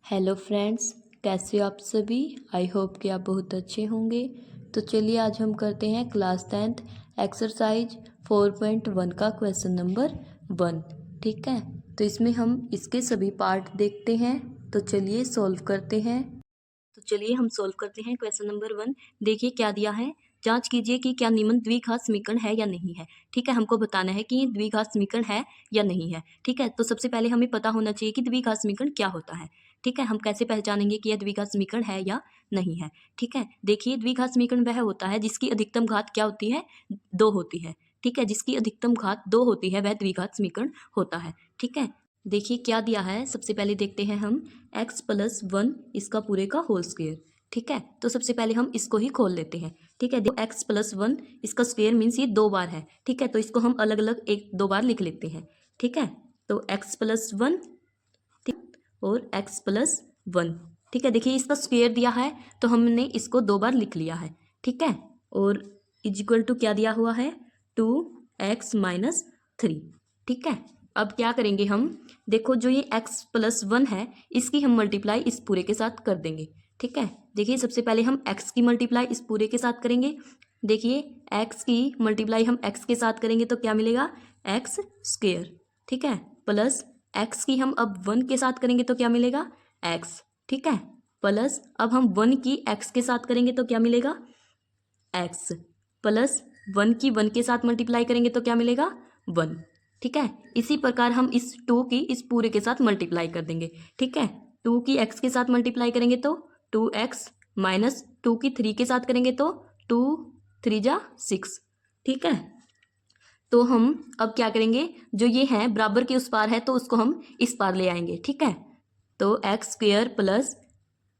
Hello friends, कैसे हो आप सभी। आई होप कि आप बहुत अच्छे होंगे। तो चलिए आज हम करते हैं क्लास 10th एक्सरसाइज 4.1 का क्वेश्चन नंबर 1। ठीक है, तो इसमें हम इसके सभी पार्ट देखते हैं। तो चलिए सॉल्व करते हैं। Question number 1। देखिए क्या दिया है। जांच कीजिए कि क्या निम्न द्विघात समीकरण है या नहीं है। ठीक है, हमको बताना है कि ये द्विघात समीकरण है या नहीं है। ठीक है, तो सबसे पहले हमें पता होना चाहिए कि द्विघात समीकरण क्या होता है। ठीक है, हम कैसे पहचानेंगे कि यह द्विघात समीकरण है या नहीं है। ठीक है, देखिए द्विघात समीकरण वह होता है जिसकी अधिकतम घात क्या होती है, 2 होती है। ठीक है, जिसकी अधिकतम घात 2 होती है वह द्विघात समीकरण होता है। ठीक है, देखिए क्या दिया है। सबसे पहले देखते हैं हम x+1 इसका पूरे का होल स्क्वायर। ठीक है, तो सबसे पहले हम इसको ही खोल लेते हैं। ठीक है, देखो x+1 इसका स्क्वायर मीन्स ये 2 बार है। ठीक है, तो इसको हम अलग अलग 1-2 बार लिख लेते हैं। ठीक है, तो x+1 और x+1। ठीक है, देखिए इसका स्क्वायर दिया है तो हमने इसको 2 बार लिख लिया है। ठीक है, और इक्वल टू क्या दिया हुआ है, 2x-3। ठीक है, अब क्या करेंगे हम, देखो जो ये x+1 है इसकी हम मल्टीप्लाई इस पूरे के साथ कर देंगे। ठीक है, देखिए सबसे पहले हम x की मल्टीप्लाई इस पूरे के साथ करेंगे। देखिए x की मल्टीप्लाई हम x के साथ करेंगे तो क्या मिलेगा, x²। ठीक है, प्लस x की हम अब 1 के साथ करेंगे तो क्या मिलेगा, x। ठीक है, प्लस अब हम 1 की x के साथ करेंगे तो क्या मिलेगा, x, प्लस 1 की 1 के साथ मल्टीप्लाई करेंगे तो क्या मिलेगा, 1। ठीक है, इसी प्रकार हम इस 2 की इस पूरे के साथ मल्टीप्लाई कर देंगे। ठीक है, 2 की x के साथ मल्टीप्लाई करेंगे तो 2x माइनस 2 की 3 के साथ करेंगे तो 2 3 जा 6। ठीक है, तो हम अब क्या करेंगे, जो ये है बराबर के उस पार है तो उसको हम इस पार ले आएंगे। ठीक है, तो x² प्लस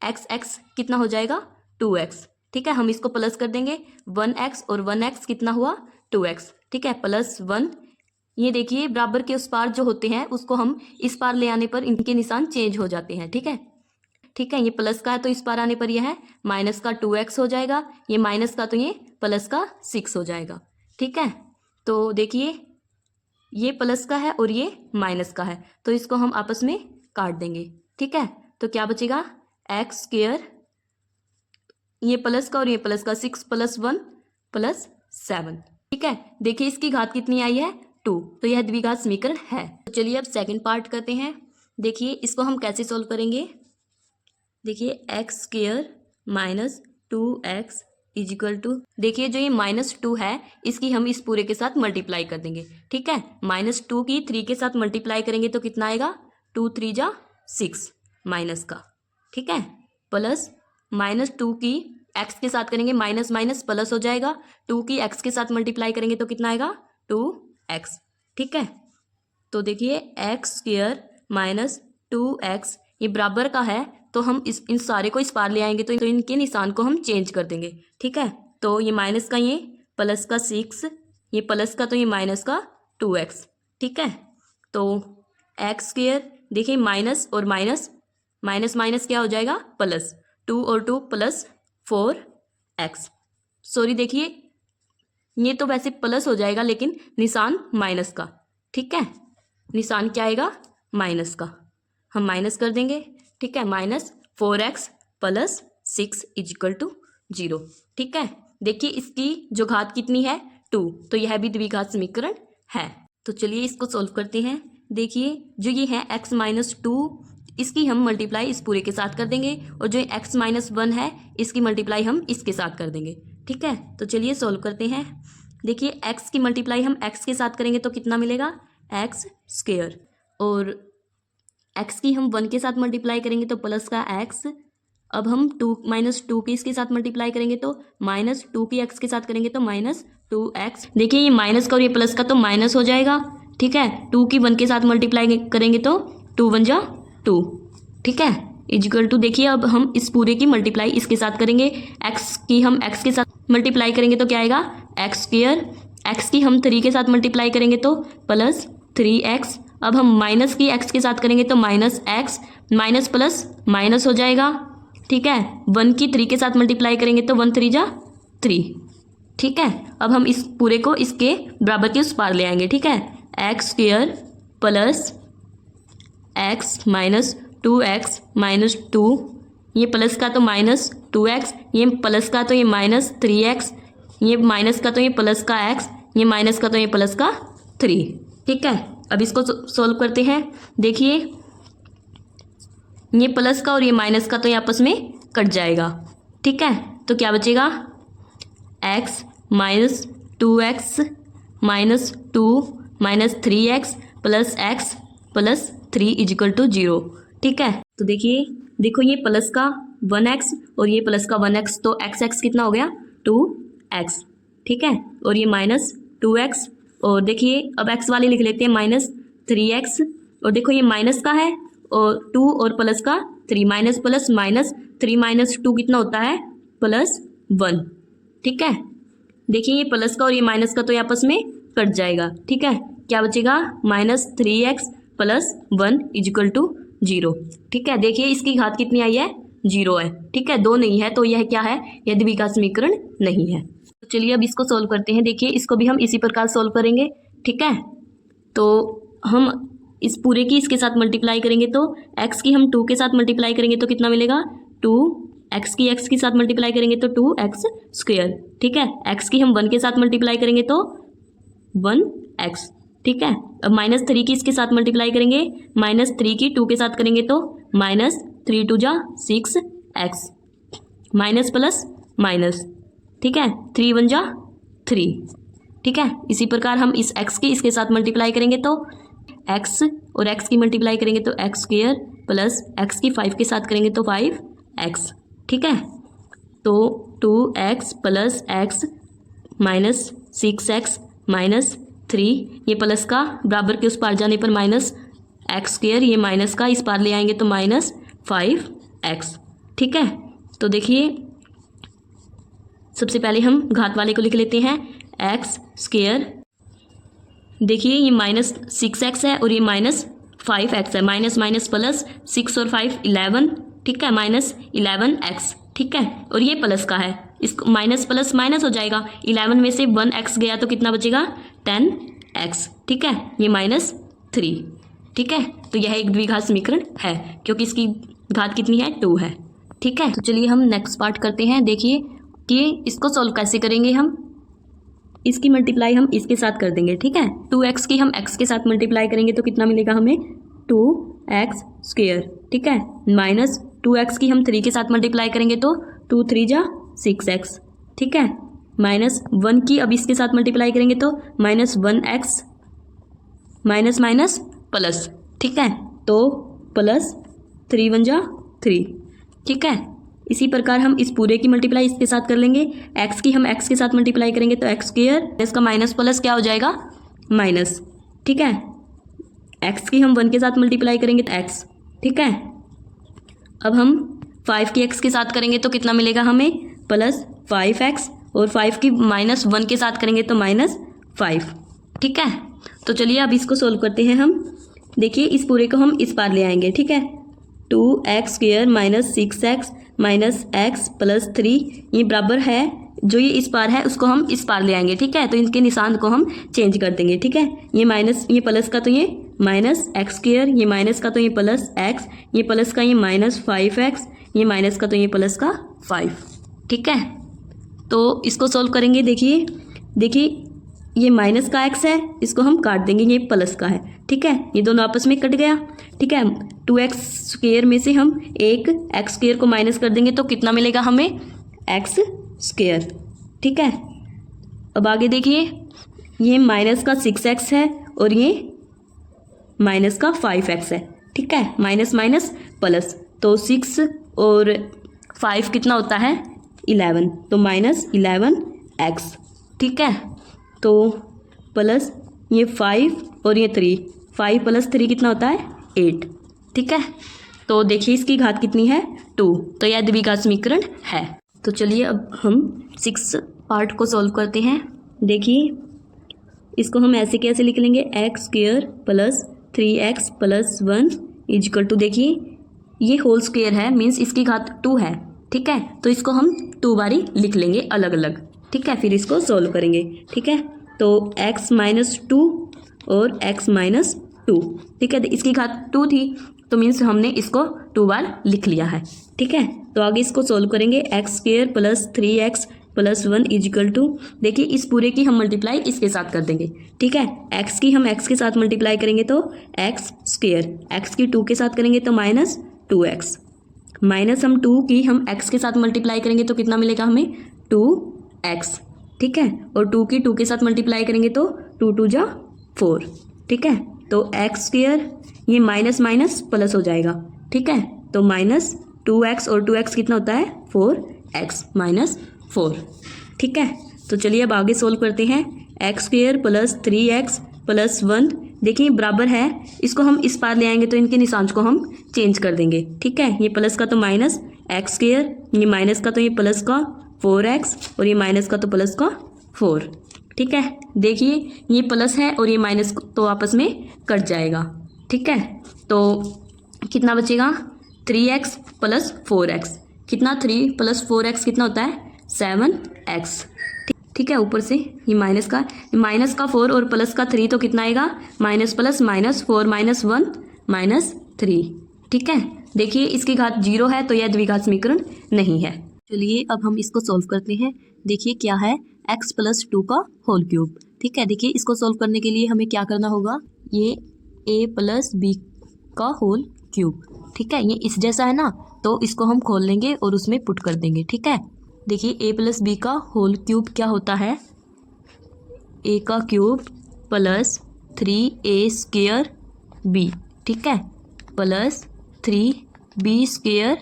x कितना हो जाएगा, 2x। ठीक है, हम इसको प्लस कर देंगे, 1x और 1x कितना हुआ, 2x। ठीक है, प्लस 1, ये देखिए बराबर के उस पार जो होते हैं उसको हम इस पार ले आने पर इनके निशान चेंज हो जाते हैं। ठीक है, ठीक है, ये प्लस का है तो इस पार आने पर यह है माइनस का 2x हो जाएगा, ये माइनस का तो ये प्लस का 6 हो जाएगा। ठीक है, तो देखिए ये प्लस का है और ये माइनस का है तो इसको हम आपस में काट देंगे। ठीक है, तो क्या बचेगा, x², ये प्लस का और ये प्लस का, 6 + 1 + 7। ठीक है, देखिए इसकी घात कितनी आई है, 2, तो यह द्विघात समीकरण है। तो चलिए अब सेकंड पार्ट करते हैं। देखिए इसको हम कैसे सॉल्व करेंगे। देखिए x² minus 2x is equal to, देखिए जो ये -2 है इसकी हम इस पूरे के साथ मल्टीप्लाई कर देंगे। ठीक है, -2 की 3 के साथ मल्टीप्लाई करेंगे तो कितना आएगा, 2 3 जा 6 माइनस का। ठीक है, प्लस -2 की x के साथ करेंगे, माइनस माइनस प्लस हो जाएगा, 2 की x के साथ मल्टीप्लाई करेंगे तो कितना आएगा, 2x। ठीक है, तो देखिए x² माइनस 2x ये बराबर का है तो हम इन सारे को इस पार ले आएंगे तो इनके निशान को हम चेंज कर देंगे। ठीक है, तो ये माइनस का ये प्लस का 6, ये प्लस का तो ये माइनस का 2x। ठीक है, तो x², देखिए माइनस और माइनस, माइनस माइनस क्या हो जाएगा, प्लस 2 और 2 प्लस 4x। सॉरी, देखिए ये तो वैसे प्लस हो जाएगा लेकिन निशान माइनस का। ठीक है, निशान क्या आएगा, माइनस का, हम माइनस कर देंगे। ठीक है, -4x + 6 इजिकल टू 0। ठीक है, देखिए इसकी जो घात कितनी है, 2, तो यह भी द्विघात समीकरण है। तो चलिए इसको सॉल्व करते हैं। देखिए जो ये है x-2 इसकी हम मल्टीप्लाई इस पूरे के साथ कर देंगे और जो x-1 है इसकी मल्टीप्लाई हम इसके साथ कर देंगे। ठीक है, तो चलिए सॉल्व करते हैं। देखिए x की मल्टीप्लाई हम x के साथ करेंगे तो कितना मिलेगा, x², और x की हम 1 के साथ मल्टीप्लाई करेंगे तो प्लस का x। अब हम 2 -2 की इसके साथ मल्टीप्लाई करेंगे तो -2 की x के साथ करेंगे तो -2x। देखिए ये माइनस का और ये प्लस का तो माइनस हो जाएगा। ठीक है, 2 की 1 के साथ मल्टीप्लाई करेंगे तो 2 1 जा 2। ठीक है, इजिकल टू, देखिए अब हम इस पूरे की मल्टीप्लाई इसके साथ करेंगे, x की हम x के साथ मल्टीप्लाई करेंगे तो क्या आएगा, x², x की हम 3 के साथ मल्टीप्लाई करेंगे तो प्लस 3x। अब हम माइनस की x के साथ करेंगे तो -x, माइनस प्लस माइनस हो जाएगा। ठीक है, 1 की 3 के साथ मल्टीप्लाई करेंगे तो 1 3 जा 3। ठीक है, अब हम इस पूरे को इसके बराबर के उस पार ले आएंगे। ठीक है, x² plus x 2x minus 2, ये प्लस का तो माइनस 2x, ये प्लस का तो ये माइनस 3x, ये माइनस का तो ये प्लस का x, ये माइनस का तो ये प्लस का 3। ठीक है, अब इसको सोल्व करते हैं। देखिए ये प्लस का और ये माइनस का तो ये आपस में कट जाएगा। ठीक है, तो क्या बचेगा, x minus 2x minus 2 minus 3x plus x plus 3 is equal to 0। ठीक है, तो देखो ये प्लस का 1x और ये प्लस का 1x, तो x कितना हो गया 2x। ठीक है, और ये माइनस 2x, और देखिए अब x वाले लिख लेते हैं माइनस 3x, और देखो ये माइनस का है और 2 और प्लस का 3, माइनस प्लस माइनस 3 माइनस 2 कितना होता है प्लस 1। ठीक है, देखिए ये प्लस का और ये माइनस का तो ये आपस में कट जाएगा। ठीक है, क्या बचेगा minus 3x plus 1 is equal to 0। ठीक है, देखिए इसकी घात कितनी आई है 0 है। ठीक है, 2 नहीं है, तो यह क्या है, यह द्विघात समीकरण नहीं है। तो चलिए अब इसको सोल्व करते हैं। देखिए इसको भी हम इसी प्रकार सोल्व करेंगे। ठीक है, तो हम इस पूरे की इसके साथ मल्टीप्लाई करेंगे, तो x की हम 2 के साथ मल्टीप्लाई करेंगे तो कितना मिलेगा 2, x की x के साथ मल्टीप्लाई करेंगे तो 2x स्क्वायर। ठीक है, x की हम 1 के साथ मल्टीप्लाई करेंगे तो 1x। ठीक है, अब माइनस 3 की इसके साथ मल्टीप्लाई करेंगे, माइनस 3 की 2 के साथ करेंगे तो माइनस 3 2 जा 6x, माइनस प्लस माइनस। ठीक है, 3 1 जा 3। ठीक है, इसी प्रकार हम इस x की इसके साथ मल्टीप्लाई करेंगे तो x, और x की मल्टीप्लाई करेंगे तो x स्क्वायर प्लस x की 5 के साथ करेंगे तो 5x। ठीक है, तो 2x plus x minus 6x minus 3, ये प्लस का बराबर के उस पार जाने पर माइनस x स्क्वायर, ये माइनस का इस पार ले आएंगे तो माइनस 5x। ठीक है, तो देखिए सबसे पहले हम घात वाले को लिख लेते हैं x स्क्वायर। देखिए ये माइनस 6x है और ये माइनस 5x है, माइनस माइनस प्लस 6 और 5 11। ठीक है, माइनस 11x। ठीक है, और ये प्लस का है, इसको माइनस प्लस माइनस हो जाएगा, 11 में से 1x गया तो कितना बचेगा 10x। ठीक है, ये माइनस 3। ठीक है, तो यह एक द्विघात समीकरण है क्योंकि इसकी घात कितनी है 2 है। ठीक है, तो चलिए हम नेक्स्ट पार्ट करते हैं। देखिए कि इसको सॉल्व कैसे करेंगे, हम इसकी मल्टीप्लाई हम इसके साथ कर देंगे। ठीक है, 2x की हम x के साथ मल्टीप्लाई करेंगे तो कितना मिलेगा हमें 2x स्क्वायर। ठीक है, माइनस 2x की हम 3 के साथ मल्टीप्लाई करेंगे तो 2 3 जा 6x। ठीक है, माइनस 1 की अब इसके साथ मल्टीप्लाई करेंगे तो minus 1x, minus minus plus. ठीक है, तो प्लस 3 1 जा 3। ठीक है, इसी प्रकार हम इस पूरे की मल्टीप्लाई इसके साथ कर लेंगे। x की हम x के साथ मल्टीप्लाई करेंगे तो x स्क्वायर, इसका माइनस प्लस क्या हो जाएगा माइनस। ठीक है, x की हम 1 के साथ मल्टीप्लाई करेंगे तो x। ठीक है, अब हम 5 की x के साथ करेंगे तो कितना मिलेगा हमें प्लस 5x, और 5 की माइनस 1 के साथ करेंगे तो माइनस 5। ठीक है, तो चलिए अब इसको सोल्व करते हैं हम। देखिए इस पूरे को हम इस पार ले आएंगे। ठीक है, 2x square minus 6x minus x plus 3, ये बराबर है, जो ये इस पार है उसको हम इस पार ले आएंगे। ठीक है, तो इनके निशान को हम चेंज कर देंगे। ठीक है, ये माइनस, ये प्लस का तो ये माइनस x स्क्वायर, ये माइनस का तो ये प्लस x, ये प्लस का ये माइनस 5x, ये माइनस का तो ये प्लस का 5। ठीक है, तो इसको सोल्व करेंगे। देखिए ये माइनस का x है, इसको हम काट देंगे, ये प्लस का है। ठीक है, ये दोनों आपस में कट गया। ठीक है, 2x स्क्वायर में से हम एक x स्क्वायर को माइनस कर देंगे तो कितना मिलेगा हमें x स्क्वायर। ठीक है, अब आगे देखिए ये माइनस का 6x है और ये माइनस का 5x है। ठीक है, माइनस माइनस प्लस, तो 6 और 5 कितना होता है 11, तो माइनस 11x। ठीक है, तो प्लस ये 5 और ये 3, 5 प्लस 3 कितना होता है 8। ठीक है, तो देखिए इसकी घात कितनी है 2, तो यह द्विघात समीकरण है। तो चलिए अब हम 6 पार्ट को सॉल्व करते हैं। देखिए इसको हम ऐसे कैसे लिख लेंगे, x square plus 3x plus 1 is equal to, देखिए ये होल स्क्वायर है, मीन्स इसकी घात 2 है। ठीक है, तो इसको हम 2 बारी लिख लेंगे अलग अलग। ठीक है, फिर इसको सोल्व करेंगे। ठीक है, तो x माइनस 2 और x माइनस 2। ठीक है, इसकी घात 2 थी तो मीन्स हमने इसको 2 बार लिख लिया है। ठीक है, तो आगे इसको सोल्व करेंगे। X square plus 3x plus 1 is equal to, देखिए इस पूरे की हम मल्टीप्लाई इसके साथ कर देंगे। ठीक है, एक्स की हम एक्स के साथ मल्टीप्लाई करेंगे तो एक्स स्क्वायर, एक्स की 2 के साथ करेंगे तो माइनस 2x, माइनस हम 2 की हम एक्स के साथ मल्टीप्लाई करेंगे तो कितना मिलेगा हमें 2x। ठीक है, और 2 की 2 के साथ मल्टीप्लाई करेंगे तो 2 2 जा 4। ठीक है, तो एक्स स्क्वायर ये माइनस माइनस प्लस हो जाएगा। ठीक है, तो माइनस 2x और 2x कितना होता है 4x माइनस 4। ठीक है, तो चलिए अब आगे सोल्व करते हैं। X square plus 3x plus 1, देखिए बराबर है, इसको हम इस पार ले आएंगे तो इनके निशान को हम चेंज कर देंगे। ठीक है, ये प्लस का तो माइनस एक्स स्क्वायर, ये माइनस का तो ये प्लस का 4x और ये माइनस का तो प्लस का 4। ठीक है, देखिए ये प्लस है और ये माइनस तो आपस में कट जाएगा। ठीक है, तो कितना बचेगा 3x प्लस 4x, कितना 3 प्लस 4x कितना होता है 7x। ठीक है, ऊपर से ये माइनस का 4 और प्लस का 3 तो कितना आएगा minus plus minus 4 minus 1 minus 3। ठीक है, देखिए इसकी घात 0 है तो यह द्विघात समीकरण नहीं है। चलिए अब हम इसको सोल्व करते हैं। देखिए क्या है x प्लस 2 का होल क्यूब। ठीक है, देखिए इसको सोल्व करने के लिए हमें क्या करना होगा, ये a प्लस बी का होल क्यूब। ठीक है, ये इस जैसा है ना, तो इसको हम खोल लेंगे और उसमें पुट कर देंगे। ठीक है, देखिए a प्लस बी का होल क्यूब क्या होता है, a का cube plus 3a square b। ठीक है, प्लस 3b स्क्वायर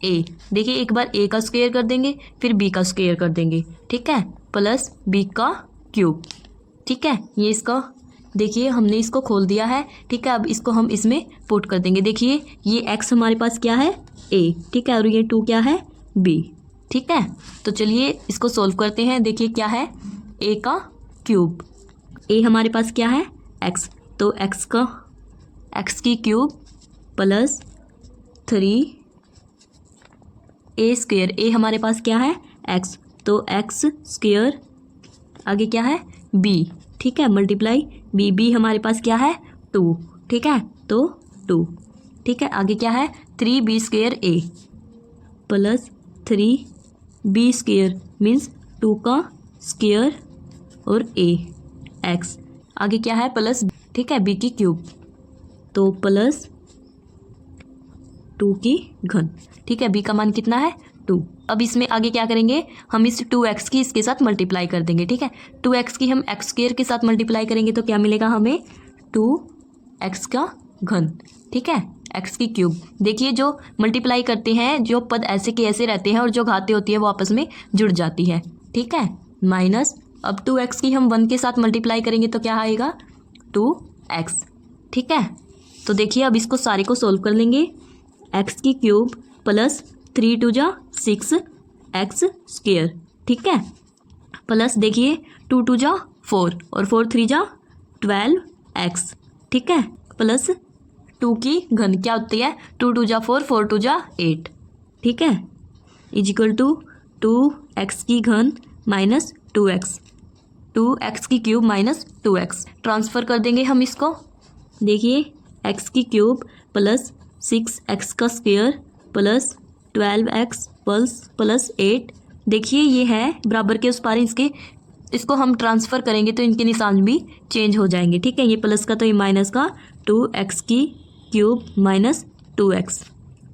a। देखिए एक बार a का स्क्वायर कर देंगे फिर b का स्क्वायर कर देंगे। ठीक है, प्लस b का क्यूब। ठीक है, ये इसका देखिए हमने इसको खोल दिया है। ठीक है, अब इसको हम इसमें पुट कर देंगे। देखिए ये x हमारे पास क्या है a। ठीक है, और ये 2 क्या है b। ठीक है, तो चलिए इसको सोल्व करते हैं। देखिए क्या है a का क्यूब, a हमारे पास क्या है x, तो x की cube plus 3a square, a हमारे पास क्या है x, तो x स्क्वायर, आगे क्या है b। ठीक है, मल्टीप्लाई b हमारे पास क्या है 2। ठीक है, तो 2। ठीक है, आगे क्या है 3b square a plus 3b square means 2 का स्क्वायर और a x, आगे क्या है प्लस, ठीक है b की क्यूब, तो प्लस 2 की घन। ठीक है, b का मान कितना है 2। अब इसमें आगे क्या करेंगे, हम इस 2x की इसके साथ मल्टीप्लाई कर देंगे। ठीक है, 2x की हम x स्क्वायर के साथ मल्टीप्लाई करेंगे तो क्या मिलेगा हमें 2x का घन। ठीक है, x की क्यूब। देखिए जो मल्टीप्लाई करते हैं, जो पद ऐसे के ऐसे रहते हैं और जो घातें होती है वो आपस में जुड़ जाती है। ठीक है, माइनस, अब 2x की हम 1 के साथ मल्टीप्लाई करेंगे तो क्या आएगा 2x। ठीक है, तो देखिए अब इसको सारे को सोल्व कर लेंगे। x की क्यूब प्लस 3 2 जा 6x स्क्वायर। ठीक है, प्लस देखिए 2 2 जा 4 और 4 3 जा 12x। ठीक है, प्लस 2 की घन क्या होती है 2 2 जा 4 4 2 जा 8। ठीक है, इजिकल टू 2x की घन माइनस 2x, 2x की क्यूब माइनस 2x। ट्रांसफ़र कर देंगे हम इसको। देखिए x की क्यूब प्लस 6x का स्क्वायर प्लस 12x प्लस 8। देखिए ये है बराबर के उस पार, इसको हम ट्रांसफ़र करेंगे तो इनके निशान भी चेंज हो जाएंगे। ठीक है, ये प्लस का तो ये माइनस का 2x की क्यूब माइनस 2x।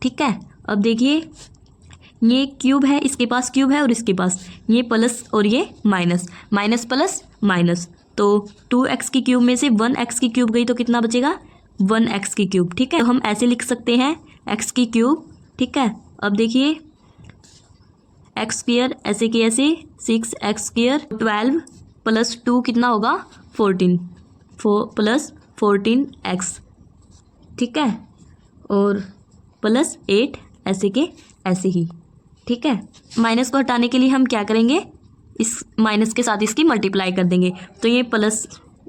ठीक है, अब देखिए ये क्यूब है, इसके पास क्यूब है और इसके पास ये प्लस और ये माइनस, माइनस प्लस माइनस, तो 2x की क्यूब में से 1x की क्यूब गई तो कितना बचेगा 1x की क्यूब। ठीक है, तो हम ऐसे लिख सकते हैं x की क्यूब। ठीक है, अब देखिए एक्स स्क्वायर ऐसे के ऐसे 6x स्क्वायर 12 प्लस 2 कितना होगा 14 प्लस 14x। ठीक है, और प्लस 8 ऐसे के ऐसे ही। ठीक है, माइनस को हटाने के लिए हम क्या करेंगे, इस माइनस के साथ इसकी मल्टीप्लाई कर देंगे। तो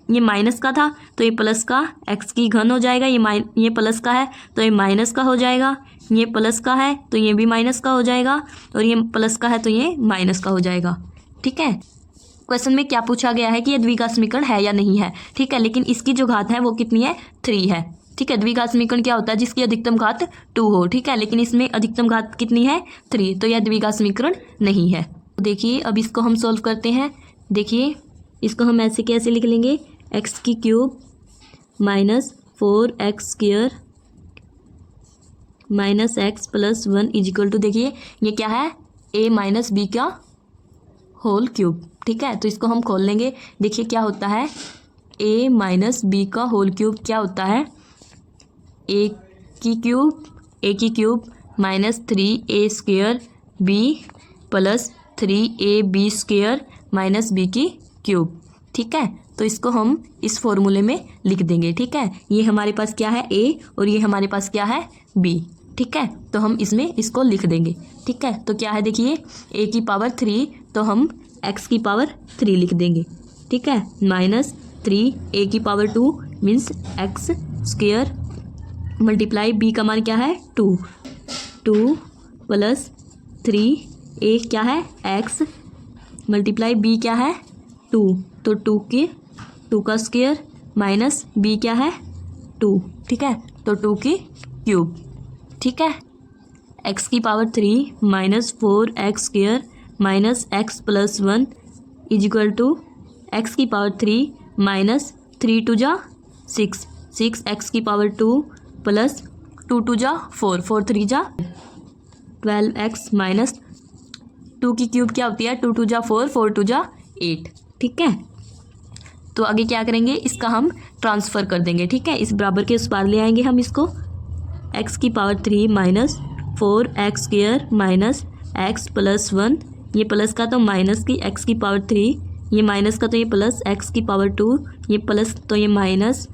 ये माइनस का था तो ये प्लस का x की घन हो जाएगा, ये प्लस का है तो ये माइनस का हो जाएगा, ये प्लस का है तो ये भी माइनस का हो जाएगा, और ये प्लस का है तो ये माइनस का हो जाएगा। ठीक है, क्वेश्चन में क्या पूछा गया है कि ये द्विघात समीकरण है या नहीं है। ठीक है, लेकिन इसकी जो घात है वो कितनी है 3 है। ठीक है। द्विघात समीकरण क्या होता है? जिसकी अधिकतम घात 2 हो, ठीक है, लेकिन इसमें अधिकतम घात कितनी है? 3, तो यह द्विघात समीकरण नहीं है। देखिए अब इसको हम सॉल्व करते हैं। देखिए इसको हम ऐसे कैसे लिख लेंगे, एक्स की cube minus 4x square minus x plus 1 is equal to, देखिए ये क्या है, a माइनस बी का होल क्यूब, ठीक है। तो इसको हम खोल लेंगे। देखिए क्या होता है, a माइनस बी का होल क्यूब क्या होता है, a की cube minus 3a square b plus 3ab square minus b की क्यूब, ठीक है। तो इसको हम इस फॉर्मूले में लिख देंगे, ठीक है। ये हमारे पास क्या है, a, और ये हमारे पास क्या है, b, ठीक है। तो हम इसमें इसको लिख देंगे, ठीक है। तो क्या है, देखिए a की पावर 3, तो हम x की पावर 3 लिख देंगे, ठीक है, माइनस 3a की power 2 means x square multiply b का मान क्या है, 2 प्लस 3a क्या है, x मल्टीप्लाई b क्या है, 2, तो 2 का स्क्वायर माइनस b क्या है, 2, ठीक है, तो 2 की क्यूब, ठीक है। x की power 3 minus 4x square minus x plus 1 is equal to x की पावर 3 माइनस 3 2 जा 6 6x की पावर 2 प्लस 2 2 जा 4 4 3 जा 12x माइनस 2 की क्यूब क्या होती है, 2 2 जा 4 4 2 जा 8, ठीक है। तो आगे क्या करेंगे, इसका हम ट्रांसफ़र कर देंगे, ठीक है। इस बराबर के उस पार ले आएंगे हम इसको, x की power 3 minus 4x square minus x plus 1, ये प्लस का तो माइनस की x की पावर 3, ये माइनस का तो ये प्लस x की पावर 2, ये प्लस तो ये माइनस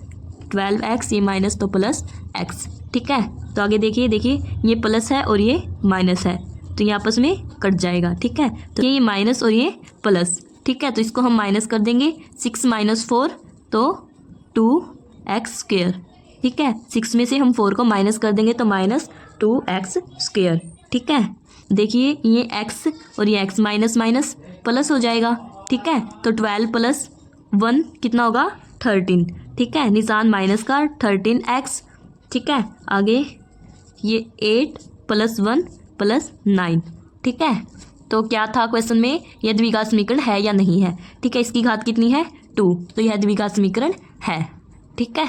12x, ये माइनस तो प्लस x, ठीक है। तो आगे देखिए ये प्लस है और ये माइनस है, तो ये आपस में कट जाएगा, ठीक है। तो ये माइनस और ये प्लस, ठीक है। तो इसको हम माइनस कर देंगे, 6 माइनस 4 तो 2x स्क्वायर, ठीक है। 6 में से हम 4 को माइनस कर देंगे तो माइनस 2x स्क्वायर, ठीक है। देखिए ये x और ये x माइनस माइनस प्लस हो जाएगा, ठीक है। तो 12 प्लस 1 कितना होगा, 13, ठीक है। निशान माइनस का 13x, ठीक है। आगे ये 8 प्लस 1 प्लस 9, ठीक है। तो क्या था क्वेश्चन में, यह द्विघात समीकरण है या नहीं है, ठीक है। इसकी घात कितनी है, 2, तो यह द्विघात समीकरण है, ठीक है।